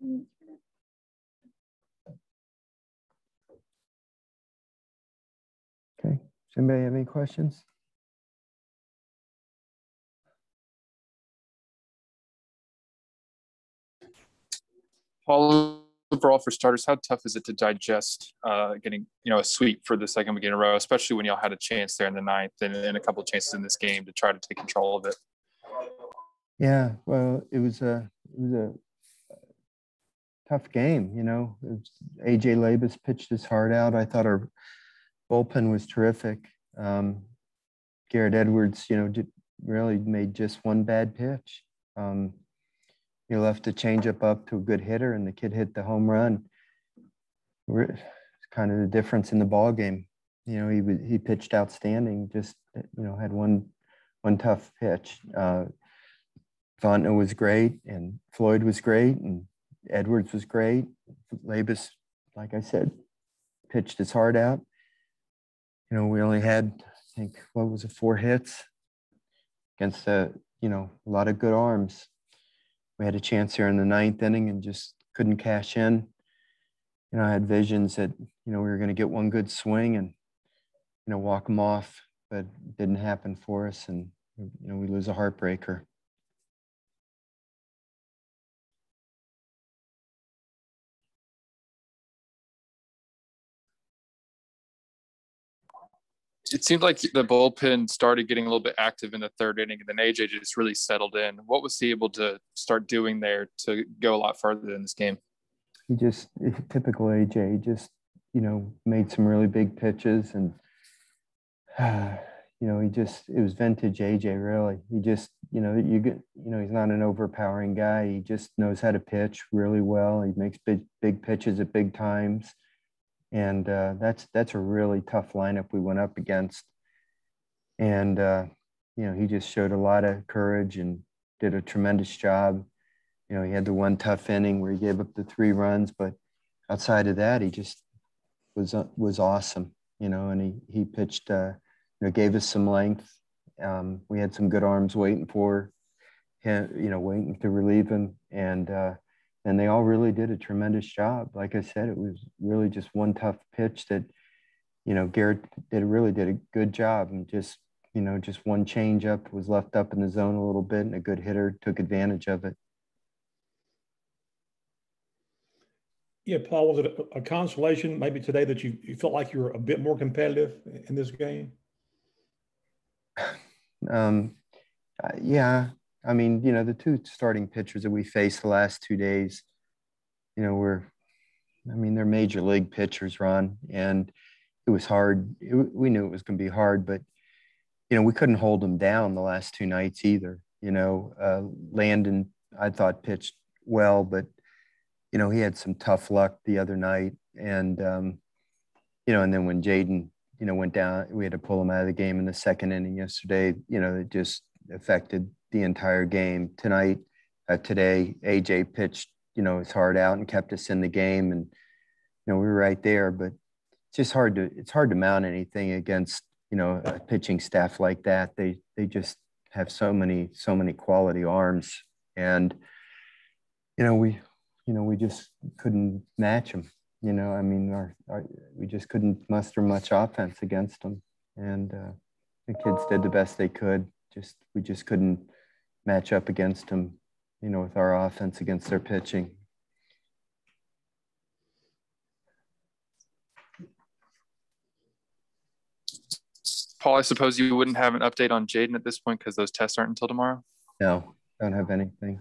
Okay. Does anybody have any questions? Paul, overall for starters, how tough is it to digest getting a sweep for the second week in a row, especially when y'all had a chance there in the ninth and a couple of chances in this game to try to take control of it? Yeah, well, it was a tough game. AJ Labus pitched his heart out. I thought our bullpen was terrific. Garrett Edwards, really made just one bad pitch. He left a changeup up to a good hitter, and the kid hit the home run. It's kind of the difference in the ball game. He pitched outstanding. Just had one tough pitch. Fontenot was great, and Floyd was great, and Edwards was great. Labus, like I said, pitched his heart out. We only had, I think, 4 hits against a lot of good arms. We had a chance here in the ninth inning and just couldn't cash in. I had visions that, we were going to get one good swing and, walk them off, but it didn't happen for us. And, we lose a heartbreaker. It seemed like the bullpen started getting a little bit active in the third inning, and then AJ just really settled in. What was he able to start doing there to go a lot further in this game? Typical AJ, made some really big pitches, and it was vintage AJ, really. He's not an overpowering guy. He just knows how to pitch really well. He makes big pitches at big times. And that's a really tough lineup we went up against. And, he just showed a lot of courage and did a tremendous job. He had the one tough inning where he gave up the 3 runs, but outside of that, he just was awesome, and he pitched, gave us some length. We had some good arms waiting for him, waiting to relieve him. And they all really did a tremendous job. Like I said, it was really just one tough pitch that, Garrett really did a good job. And just one changeup was left up in the zone a little bit, and a good hitter took advantage of it. Yeah, Paul, was it a consolation maybe today that you felt like you were a bit more competitive in this game? Yeah. I mean, the 2 starting pitchers that we faced the last 2 days, they're major league pitchers, Ron, and it was hard. We knew it was going to be hard, but, we couldn't hold them down the last 2 nights either. Landon, I thought, pitched well, but, he had some tough luck the other night. And, and then when Jaden, went down, we had to pull him out of the game in the second inning yesterday. It just affected the entire game. Today, AJ pitched, his heart out and kept us in the game, and we were right there. But it's hard to mount anything against a pitching staff like that. They just have so many quality arms, and we just couldn't match them. We just couldn't muster much offense against them, and the kids did the best they could. We just couldn't match up against them, with our offense against their pitching. Paul, I suppose you wouldn't have an update on Jaden at this point because those tests aren't until tomorrow? No, don't have anything.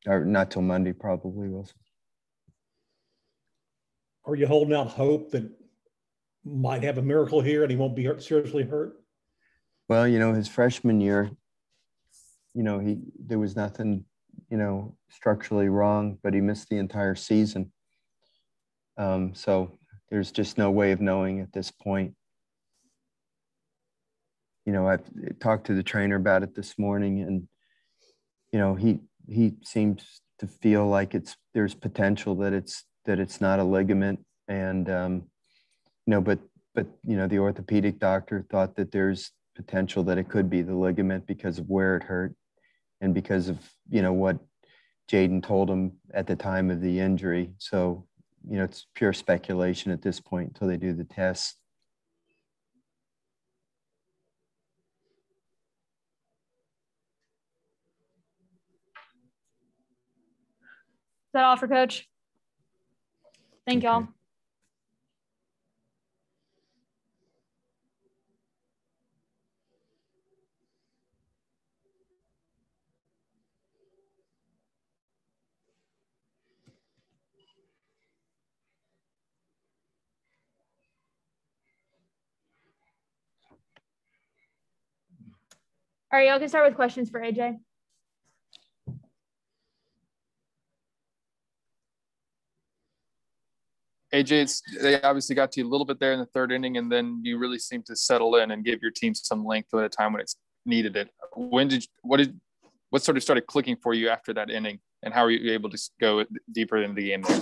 Or not till Monday, probably, Wilson. Are you holding out hope that might have a miracle here and he won't be seriously hurt? Well, his freshman year, there was nothing, structurally wrong, but he missed the entire season. So there's just no way of knowing at this point. I've talked to the trainer about it this morning, and, he seems to feel like there's potential that it's not a ligament. And, but the orthopedic doctor thought that there's potential that it could be the ligament because of where it hurt and because of, what Jaden told him at the time of the injury. So, it's pure speculation at this point until they do the test. Is that all for Coach? Thank y'all. All right, y'all can start with questions for AJ. AJ, they obviously got to you a little bit there in the third inning, and then you really seemed to settle in and give your team some length at a time when it's needed it. What sort of started clicking for you after that inning, and how were you able to go deeper into the game there?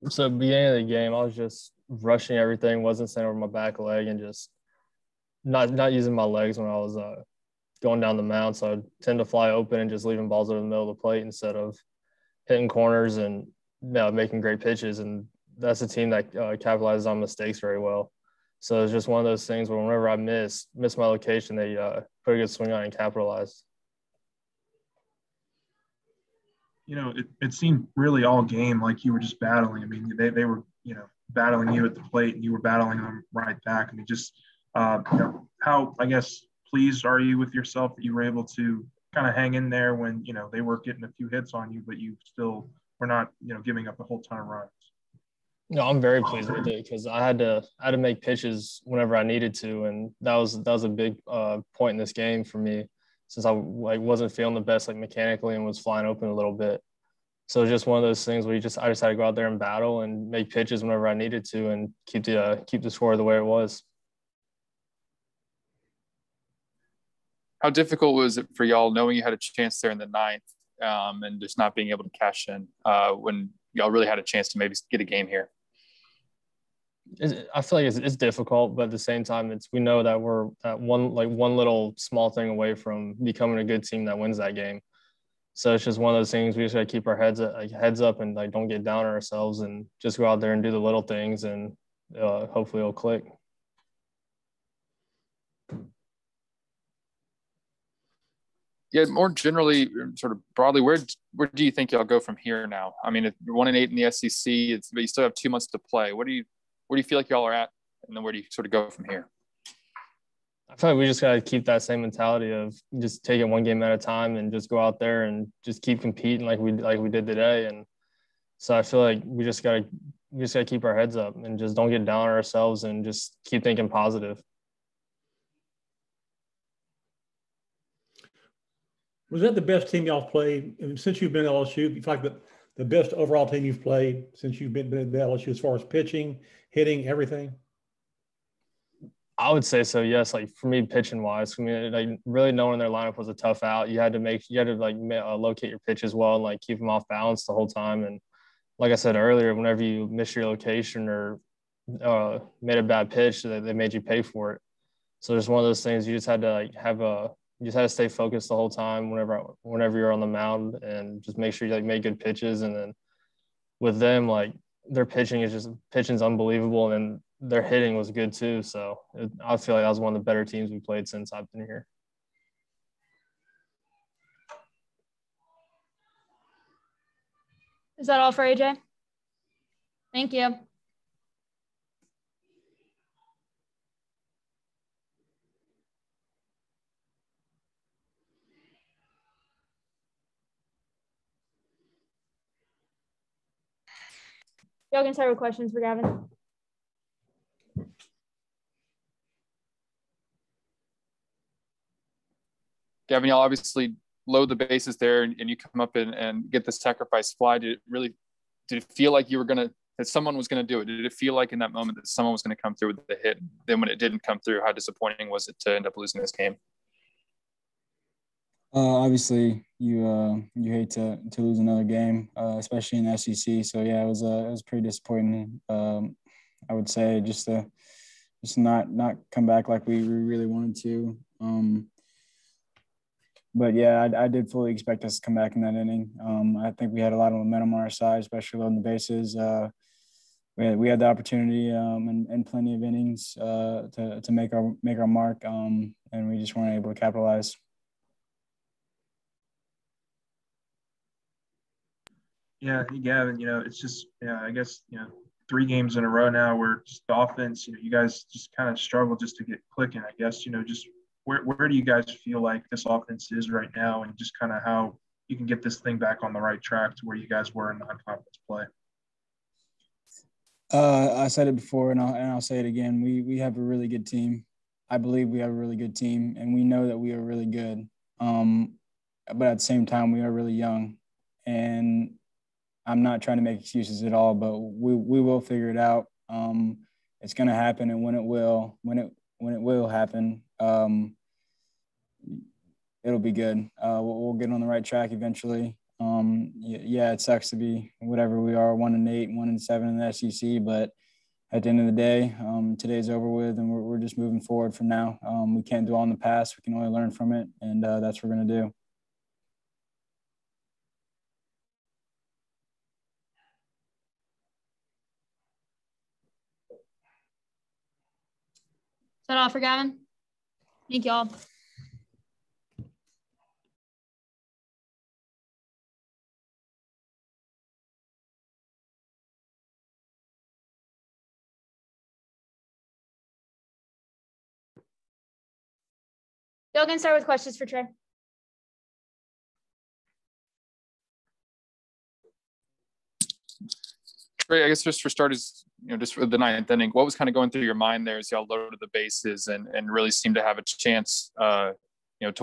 So beginning of the game, I was just rushing everything, wasn't staying over my back leg, and just not using my legs when I was going down the mound. So I tend to fly open and just leaving balls over the middle of the plate instead of hitting corners and making great pitches. And that's a team that capitalizes on mistakes very well. So it's just one of those things where whenever I miss my location, they put a good swing on and capitalize. It seemed really all game like you were just battling. I mean, they were, battling you at the plate and you were battling them right back. I mean, just, how, I guess, pleased are you with yourself that you were able to kind of hang in there when, they were getting a few hits on you, but you still were not, giving up a whole ton of runs? No, I'm very pleased with it because I had to make pitches whenever I needed to, and that was a big point in this game for me since I wasn't feeling the best mechanically and was flying open a little bit. So it's just one of those things where I just had to go out there and battle and make pitches whenever I needed to and keep the score the way it was. How difficult was it for y'all knowing you had a chance there in the ninth and just not being able to cash in when y'all really had a chance to maybe get a game here? I feel like it's difficult, but at the same time, we know that we're that one little small thing away from becoming a good team that wins that game. So it's just one of those things we just got to keep our heads up and don't get down on ourselves and just go out there and do the little things and hopefully it'll click. Yeah, more generally, sort of broadly, where do you think y'all go from here now? I mean, you're 1-8 in the SEC. But you still have 2 months to play. Where do you feel like y'all are at, and then where do you sort of go from here? I feel like we just got to keep that same mentality of just take it one game at a time and just go out there and just keep competing like we did today. And so I feel like we just got to keep our heads up and just don't get down on ourselves and just keep thinking positive. Was that the best team y'all played? I mean, since you've been at LSU, you feel like the best overall team you've played since you've been at LSU as far as pitching, hitting, everything? I would say so, yes. For me, pitching wise, for me, really knowing their lineup was a tough out. You had to locate your pitches well and keep them off balance the whole time. And like I said earlier, whenever you miss your location or made a bad pitch, they made you pay for it. So it's one of those things you just had to you just had to stay focused the whole time whenever you're on the mound and just make sure you make good pitches. And then with them, their pitching's unbelievable and their hitting was good too. So I feel like that was one of the better teams we played since I've been here. Is that all for AJ? Thank you. Y'all can start with questions for Gavin. Gavin, y'all obviously load the bases there and you come up and get the sacrifice fly. Did it feel like that someone was going to do it? Did it feel like in that moment that someone was going to come through with the hit? Then when it didn't come through, how disappointing was it to end up losing this game? Obviously, you hate to lose another game, especially in the SEC. So yeah, it was pretty disappointing. I would say just not come back like we really wanted to. but yeah, I did fully expect us to come back in that inning. I think we had a lot of momentum on our side, especially loading the bases. We had the opportunity and plenty of innings to make our mark, and we just weren't able to capitalize. Yeah, Gavin, it's just, I guess, 3 games in a row now where just the offense, you guys just kind of struggle just to get clicking, I guess, just where do you guys feel like this offense is right now, and just kind of how you can get this thing back on the right track to where you guys were in non-conference play? I said it before, and I'll say it again. We have a really good team. I believe we have a really good team, and we know that we are really good. But at the same time, we are really young, and I'm not trying to make excuses at all. But we will figure it out. It's going to happen, and when it will happen, it'll be good. We'll get on the right track eventually. Yeah, it sucks to be whatever we are, 1-8, 1-7 in the SEC, but at the end of the day, today's over with, and we're just moving forward from now. We can't dwell on the past. We can only learn from it, and that's what we're going to do. Is that all for Gavin? Thank y'all. Y'all can start with questions for Trey. Trey, I guess just for starters, just for the 9th inning, what was kind of going through your mind there as y'all loaded the bases and really seemed to have a chance, to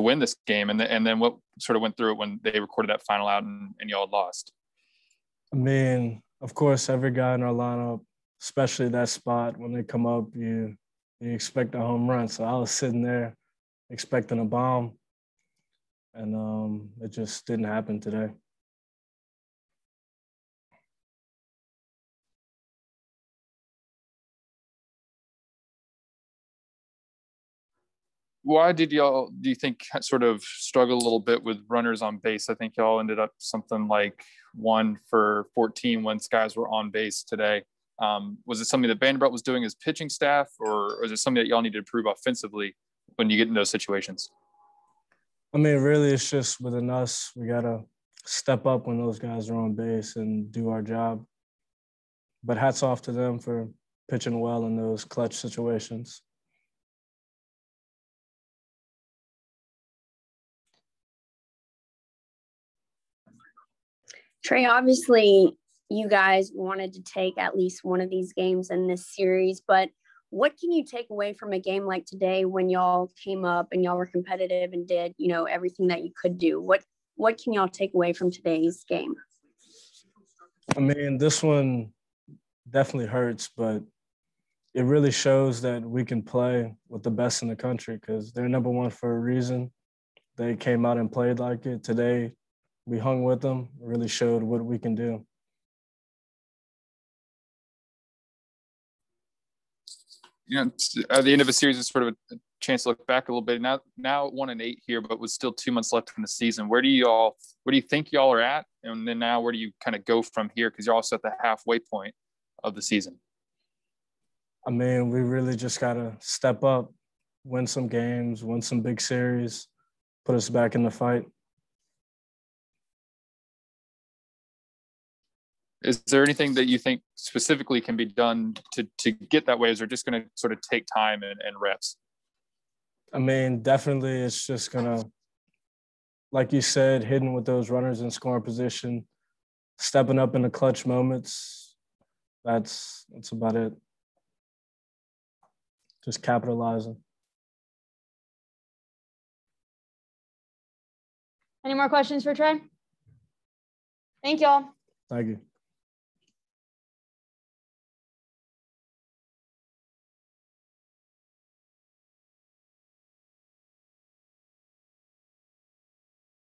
win this game? And then what sort of went through it when they recorded that final out and y'all had lost? I mean, of course, every guy in our lineup, especially that spot, when they come up, you expect a home run. So I was sitting there expecting a bomb, and it just didn't happen today. Why do you think, sort of struggle a little bit with runners on base? I think y'all ended up something like 1 for 14 once guys were on base today. Was it something that Vanderbilt was doing as pitching staff, or is it something that y'all need to improve offensively when you get in those situations? I mean, really, it's just within us. We got to step up when those guys are on base and do our job. But hats off to them for pitching well in those clutch situations. Trey, obviously you guys wanted to take at least one of these games in this series, but what can you take away from a game like today when y'all came up and y'all were competitive and did, everything that you could do? What can y'all take away from today's game? I mean, this one definitely hurts, but it really shows that we can play with the best in the country because they're number one for a reason. They came out and played like it. Today, we hung with them, really showed what we can do. At the end of a series, it's sort of a chance to look back a little bit. Now 1-8 here, but with still 2 months left in the season. Where do you think y'all are at? And then now where do you kind of go from here? Because you're also at the halfway point of the season. I mean, we really just got to step up, win some games, win some big series, put us back in the fight. Is there anything that you think specifically can be done to get that way? Is it just going to sort of take time and reps? I mean, definitely it's just going to, like you said, hitting with those runners in scoring position, stepping up in the clutch moments. That's about it. Just capitalizing. Any more questions for Trey? Thank y'all. Thank you.